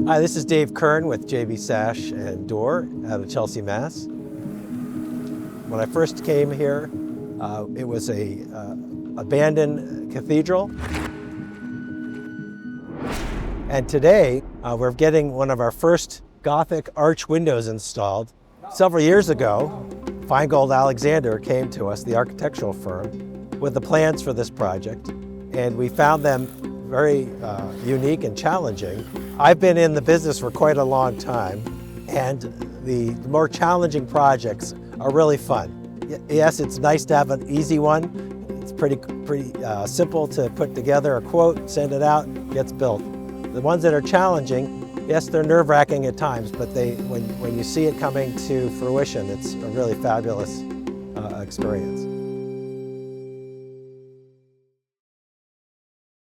Hi, this is Dave Kern with JB Sash Door out of Chelsea, Mass. When I first came here, it was a abandoned cathedral. And today, we're getting one of our first Gothic arch windows installed. Several years ago, Feingold Alexander came to us, the architectural firm, with the plans for this project, and we found them very unique and challenging. I've been in the business for quite a long time, and the more challenging projects are really fun. Yes, it's nice to have an easy one. It's pretty simple to put together a quote, send it out, gets built. The ones that are challenging, yes, they're nerve-wracking at times, but when you see it coming to fruition, it's a really fabulous experience.